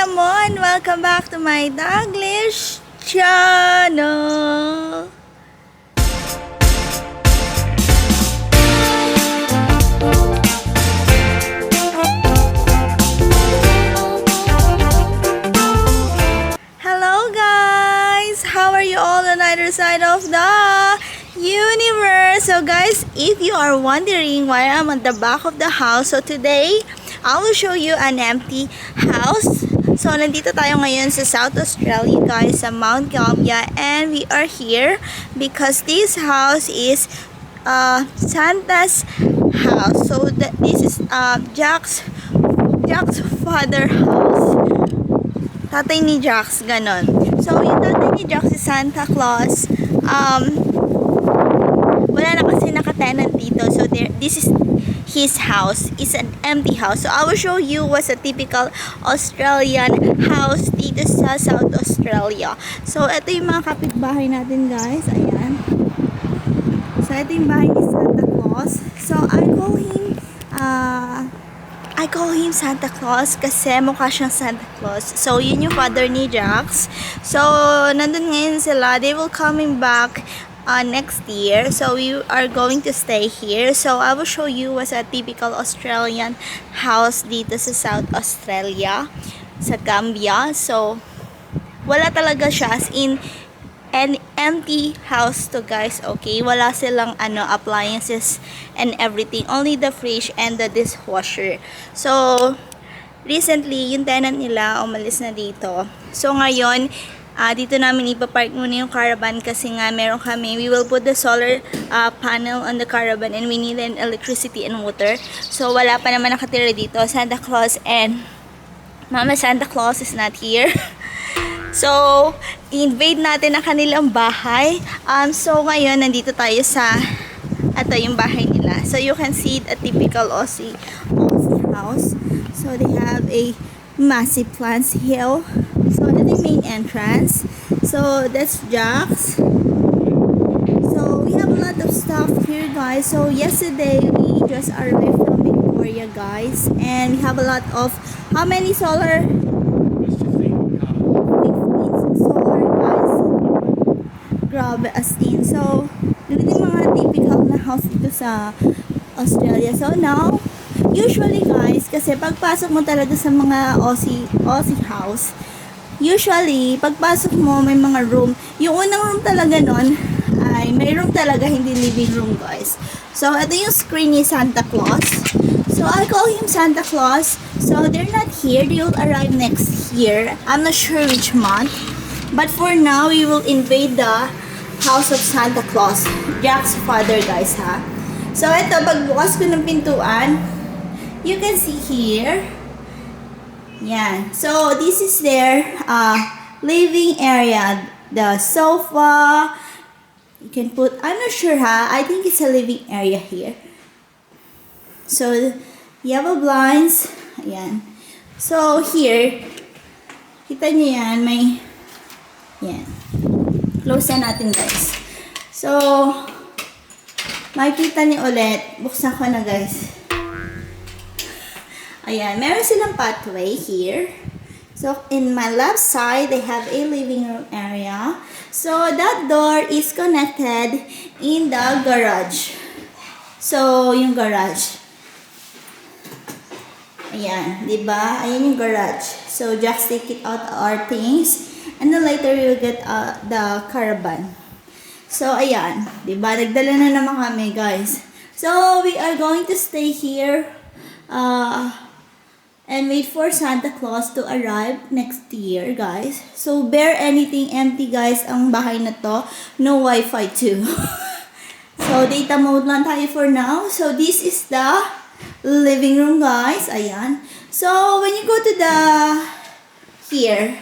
InDaynaMo and welcome back to my Taglish channel. Hello guys! How are you all on either side of the universe? So guys, if you are wondering why I'm on the back of the house, so today I will show you an empty house. So nandito tayo ngayon sa South Australia guys, sa Mount Gambier, and we are here because this house is Santa's house. So this is Jack's father house. Tatay ni Jax, ganon. So yung tatay ni Jax si Santa Claus. Wala na kasi naka-tenant dito. So this is his house. It's an empty house. So I will show you what's a typical Australian house dito sa South Australia. So ito yung mga kapitbahay natin guys. Ayan. So ito yung bahay ni Santa Claus. So I call him Santa Claus kasi mukha siyang Santa Claus. So yun yung father ni Jax. So nandun ngayon sila. They will coming back next year, so we are going to stay here. So I will show you what's a typical Australian house dito sa South Australia, sa Gambia. So wala talaga siya, as in an empty house to guys. Okay, wala silang appliances and everything, only the fridge and the dishwasher. So recently yung tenant nila umalis na dito. So ngayon dito namin ipapark muna yung caravan kasi nga meron kami, we will put the solar panel on the caravan and we need an electricity and water. So wala pa naman nakatira dito. Santa Claus and Mama Santa Claus is not here. So invade natin ang kanilang bahay. So ngayon nandito tayo sa yung bahay nila. So you can see a typical Aussie house. So they have a massive plants here. So that's the main entrance. So that's Jax. So we have a lot of stuff here guys. So yesterday we just arrived from Victoria guys, and we have a lot of, how many solar? 15 solar guys. Grabe as in. So ganito yung mga typical na house dito sa Australia. So now usually guys, kasi pagpasok mo talaga sa mga Aussie house, usually pagpasok mo may mga room. Yung unang room talaga nun ay may room talaga, hindi living room guys. So ito yung screen ni Santa Claus. So I call him Santa Claus. So they're not here, they will arrive next year. I'm not sure which month, but for now we will invade the house of Santa Claus, Jack's father guys ha. So ito, pagbukas ko ng pintuan, you can see here. Yeah. So this is their living area. The sofa. You can put, I'm not sure ha. I think it's a living area here. So yellow blinds. Ayan. So here, kita nyo yan, may, yan. Close na natin guys. So makikita nyo ulit. Buksan ko na guys. Ayan, meron silang pathway here. So, in my left side, they have a living room area. So, that door is connected in the garage. So, yung garage. Ayan, diba? Ayan yung garage. So, just take it out our things. And then later, you'll get the caravan. So, ayan. Diba? Nagdala na naman kami, guys. So, we are going to stay here. And wait for Santa Claus to arrive next year, guys. So, bare anything empty, guys, ang bahay na to. No Wi-Fi too. So, data mode lang tayo for now. So, this is the living room, guys. Ayan. So, when you go to the here,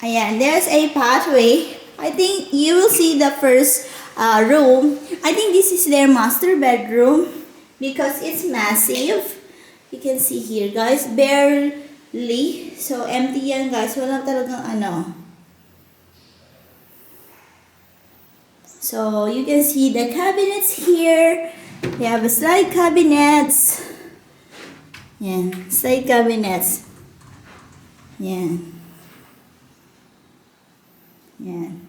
ayan, there's a pathway. I think you will see the first room. I think this is their master bedroom because it's massive. You can see here guys, barely. So empty yan guys, walang talagang So you can see the cabinets here. They have a slide cabinets. Yan, slide cabinets. Yan. Yan.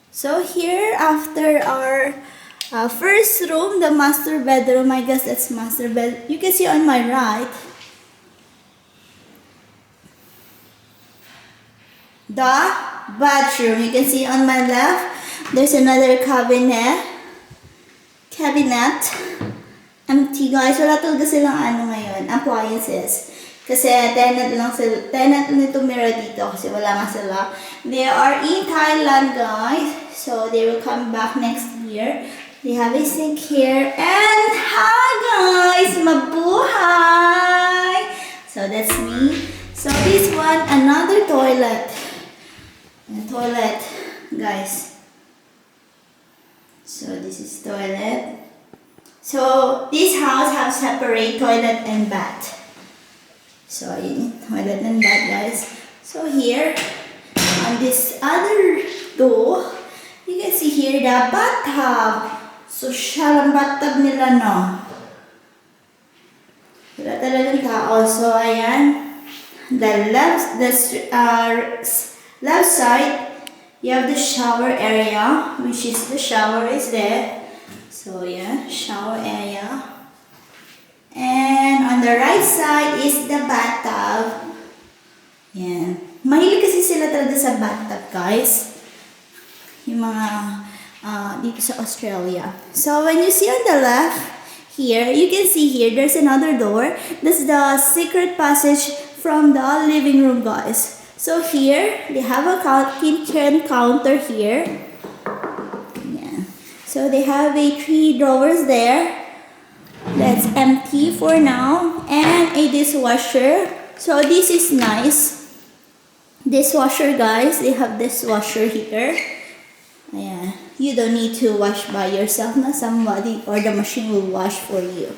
So here, after our first room, the master bedroom, I guess that's master bed. You can see on my right, the bathroom. You can see on my left, there's another cabinet. Empty, guys. Wala talaga silang ngayon, appliances. Kasi tenant lang tumira dito kasi wala nga sila. They are in Thailand, guys. So they will come back next year. They have a sink here. And hi, guys! Mabuhay! So that's me. So this one, another toilet. Toilet, guys. So this is toilet. So this house has separate toilet and bath. So toilet and bath, guys. So here, on this other door, you can see here the bathtub. Social ang bathtub nila, no? Wala talagang tao. So ayan, the left side, you have the shower area, which is the shower is there. So yeah, shower area. And on the right side is the bathtub. Yan. Mahilig kasi sila talaga sa bathtub, guys. Yung mga dito sa Australia. So when you see on the left here, you can see here, there's another door. That's the secret passage from the living room, guys. So here, they have a kitchen counter here. Yeah. So they have 3 drawers there. That's empty for now. And a dishwasher. So this is nice. Dishwasher, guys. They have dishwasher here. Yeah. You don't need to wash by yourself. Na somebody or the machine will wash for you.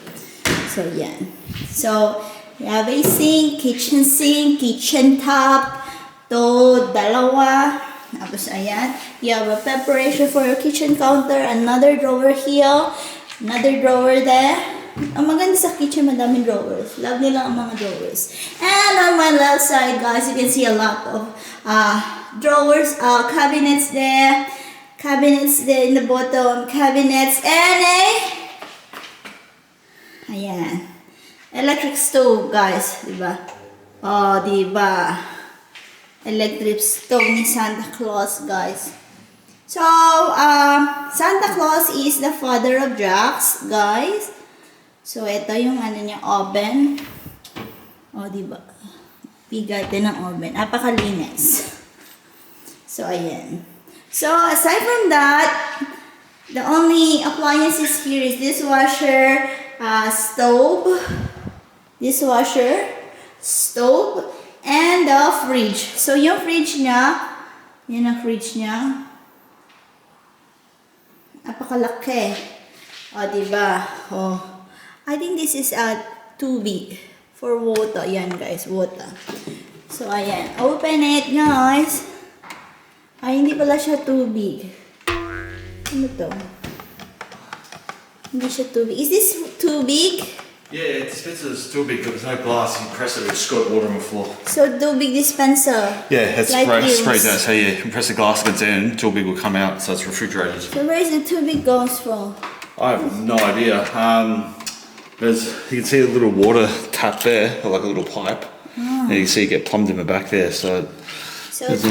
So yeah. So you have a sink, kitchen top. Dalawa. Tapos ayan. You have a preparation for your kitchen counter. Another drawer here. Another drawer there. Ang maganda sa kitchen, madaming drawers. Love nila ang mga drawers. And on my left side, guys, you can see a lot of drawers, cabinets there. Cabinets there in the bottom. Cabinets and ayan. Electric stove, guys. Diba? Oh, diba? Electric stove ni Santa Claus, guys. So, Santa Claus is the father of Jax, guys. So, ito yung niya, oven. O, diba? Bigat din ng oven. Napakalinis. So, ayan. So, aside from that, the only appliances here is dishwasher, stove, and the fridge. So, yung fridge niya, yun ang fridge niya. Napakalaki. O, diba? O, I think this is too big for water. Yan, guys, water. So, ayan. Open it, guys. Ay, hindi pala siya too big. Ano to? Hindi siya too big. Is this too big? Yeah, dispenser's too big, but there's no glass. You press it, it's got water on the floor. So, too big dispenser. Yeah, it's like sprays out. So yeah, you press the glass against it and too big will come out, so it's refrigerated. So, where is the too big goes from? I have no idea. You can see a little water tap there, or like a little pipe. And you can see it get plumbed in the back there. So this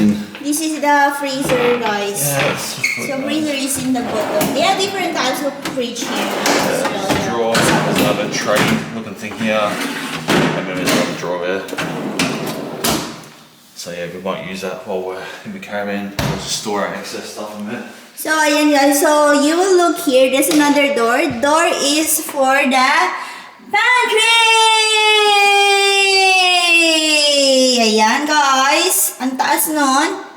is the freezer, guys. Yes. So freezer is in the bottom. There are different types of fridge here. Drawer. There's another tray looking thing here. And then there's another drawer there. So yeah, we might use that while we're in the caravan. We'll just store our excess stuff in there. So ayan, guys. So you will look here. There's another door. Door is for the pantry. Ayan, guys. Ang taas nun.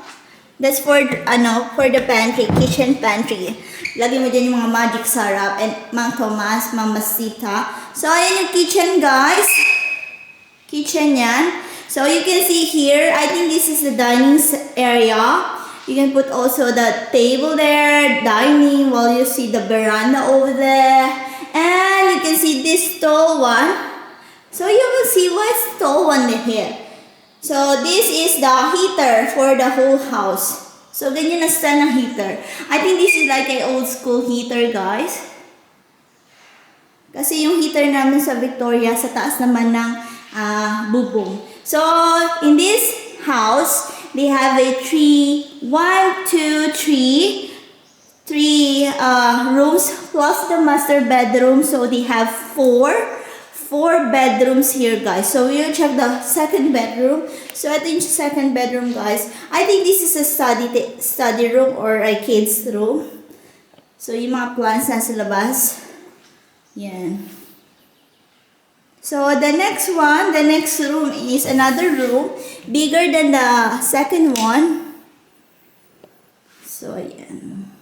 That's for the pantry, kitchen pantry. Lagi mo dyan yung mga magic sarap and Mang Tomas, Mamasita. So ayan yung kitchen, guys. Kitchen yan. So you can see here, I think this is the dining area. You can put also the table there, dining, while you see the veranda over there. And you can see this tall one. So you will see what's tall one here. So this is the heater for the whole house. So ganyan na style ng heater. I think this is like an old school heater, guys. Kasi yung heater namin sa Victoria, sa taas naman ng bubong. So in this house, they have a three rooms plus the master bedroom. So they have four bedrooms here, guys. So we'll check the second bedroom. So ito yung second bedroom, guys. I think this is a study room or a kid's room. So yung mga plants nasa labas. Yan. So the next room is another room bigger than the second one. So yan.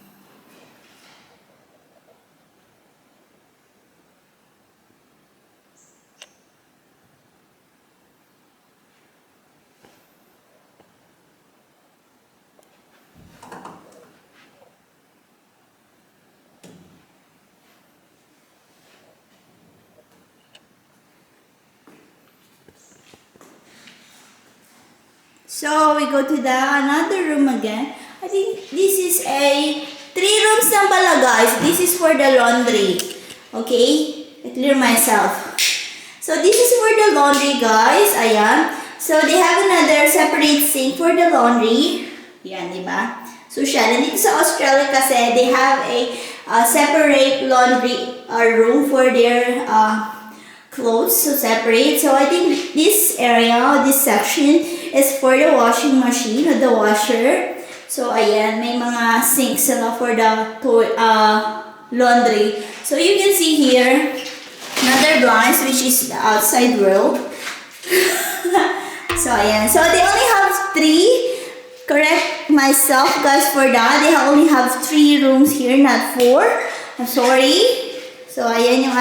So we go to the another room again. I think this is a 3 rooms na pala, guys. This is for the laundry. Okay? I clear myself. So this is for the laundry, guys. Ayan. So they have another separate sink for the laundry. Yan, di ba? So siya. Dito sa Australia kasi, they have a separate laundry room for their clothes. So separate. So I think this area, this section, is for the washing machine or the washer. So ayan, may mga sinks sila for the laundry. So you can see here another blinds, which is the outside world. So ayan, so they only have 3. Correct myself, guys, for that. They only have 3 rooms here, not 4. I'm sorry. So ayan yung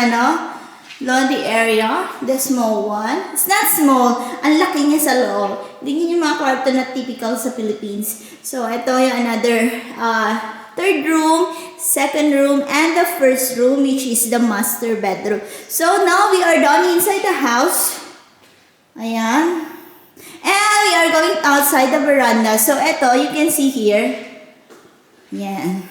laundry area, the small one. It's not small, ang laki niya sa loob. Hindi yung mga kwarto na typical sa Philippines. So, ito yung another third room, second room, and the first room, which is the master bedroom. So, now we are done inside the house. Ayan. And we are going outside the veranda. So, ito, you can see here. Ayan.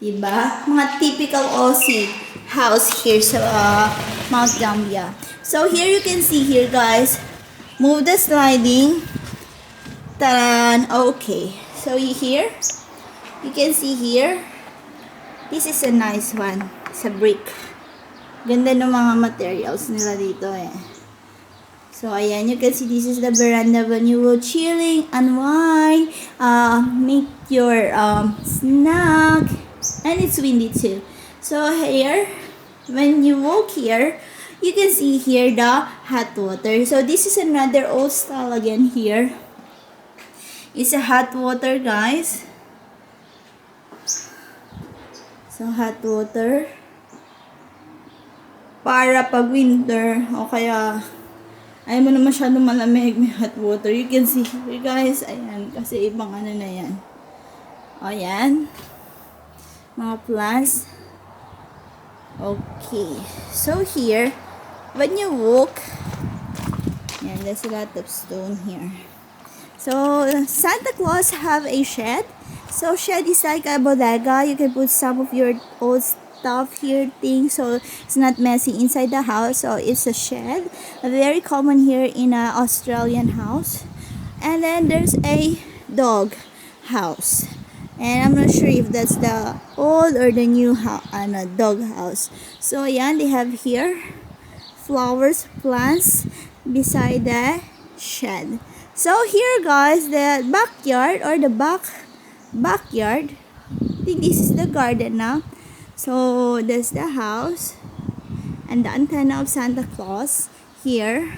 Diba? Mga typical Aussie house here sa Mount Gambier. So here you can see here, guys. Move the sliding. Taran. Okay. So here, you can see here. This is a nice one. It's a brick. Ganda ng mga materials nila dito eh. So ayan, you can see this is the veranda when you will chilling, unwind, make your snack. And it's windy too. So here, when you walk here, you can see here the hot water. So this is another old style again here. It's a hot water, guys. So hot water. Para pag winter, o kaya ayaw mo na masyadong malamig, may hot water. You can see here, guys. Ayan, kasi ibang na yan. Ayan. Mga plants. Okay. So here, when you walk, yeah, there's a lot of stone here. So Santa Claus have a shed. So shed is like a bodega. You can put some of your old stuff here, things, so it's not messy inside the house. So it's a shed, very common here in an Australian house. And then there's a dog house. And I'm not sure if that's the old or the new dog house. So yeah, they have here flowers, plants beside the shed. So here, guys, the backyard or the backyard. I think this is the garden now. So that's the house and the antenna of Santa Claus here.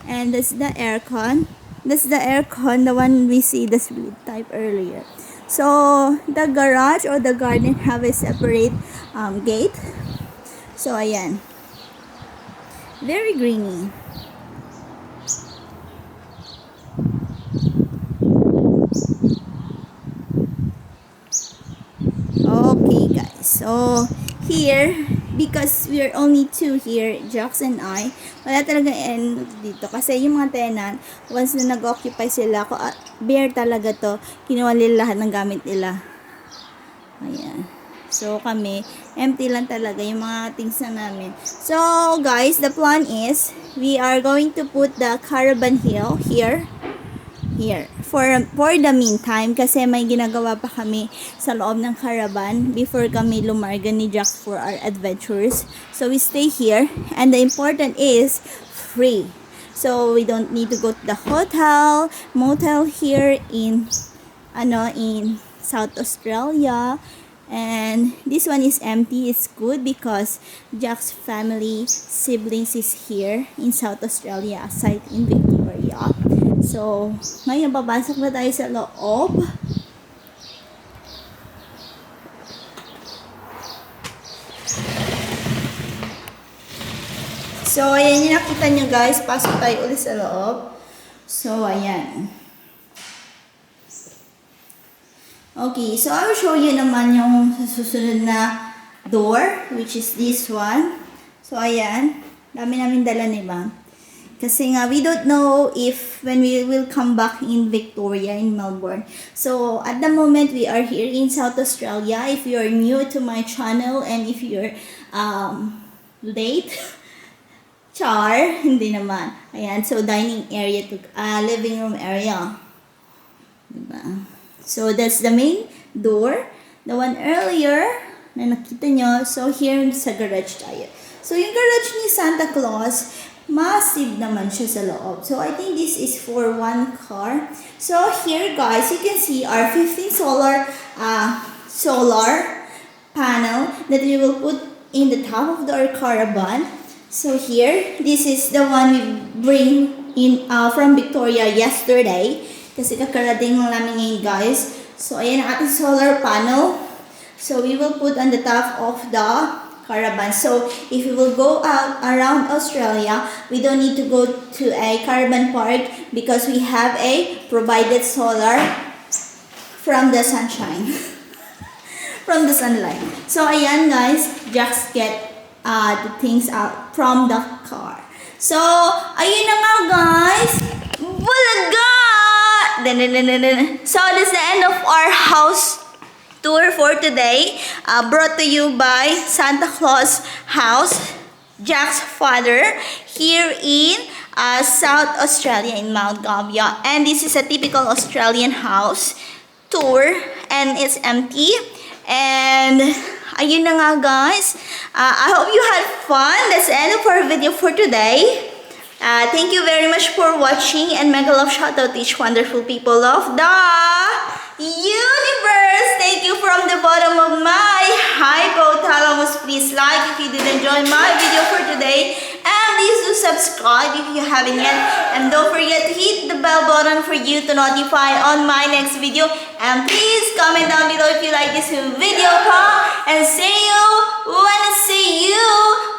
And that's the aircon. That's the aircon, the one we see the split type earlier. So, the garage or the garden have a separate gate. So, ayan. Very greeny. Okay, guys. So, here, because we're only two here, Jax and I, wala talaga end dito. Kasi yung mga tenant, once na nag-occupy sila, bare talaga to, kinuha nila lahat ng gamit nila. Ayan. So, kami, empty lang talaga yung mga things na namin. So, guys, the plan is, we are going to put the caravan here, for the meantime, kasi may ginagawa pa kami sa loob ng caravan before kami lumarga ni Jack for our adventures. So, we stay here, and the important is, free. So, we don't need to go to the motel here in South Australia. And this one is empty. It's good because Jack's family, siblings is here in South Australia aside in Victoria. So, ngayon babasok na tayo sa loob. So, ayan yung nakita nyo guys. Pasok tayo ulit sa loob. So, ayan. Okay, so I will show you naman yung susunod na door, which is this one. So, ayan. Dami namin dala ni Ma'am. Kasi nga, we don't know if when we will come back in Victoria, in Melbourne. So, at the moment, we are here in South Australia. If you are new to my channel and if you're late, char, hindi naman. Ayan, so dining area to living room area. Diba? So, that's the main door. The one earlier na nakita nyo. So, here sa garage tayo. So, yung garage ni Santa Claus, massive naman siya sa loob. So, I think this is for one car. So, here guys, you can see our 15 solar panel that we will put in the top of our caravan. So, here, this is the one we bring in from Victoria yesterday. Kasi kakarating lang namin ngayon guys. So, ayan ang ating solar panel. So, we will put on the top of the caravan. So, if we will go out around Australia, we don't need to go to a caravan park because we have a provided solar from the sunshine. From the sunlight. So, ayan guys, just get the things out from the car. So, ayun na nga guys. Bulaga! So, that's the end of our house tour for today. Brought to you by Santa Claus House, Jack's father, here in South Australia in Mount Gambier. And this is a typical Australian house tour and it's empty. And ayun na nga guys. I hope you had fun. That's the end of our video for today. Thank you very much for watching and mega love shout out to each wonderful people of the universe. Thank you from the bottom of my hypothalamus. Please like if you did enjoy my video for today. And please do subscribe if you haven't yet. And don't forget to hit the bell button for you to notify on my next video. And please comment down below if you like this video. And see you when I see you.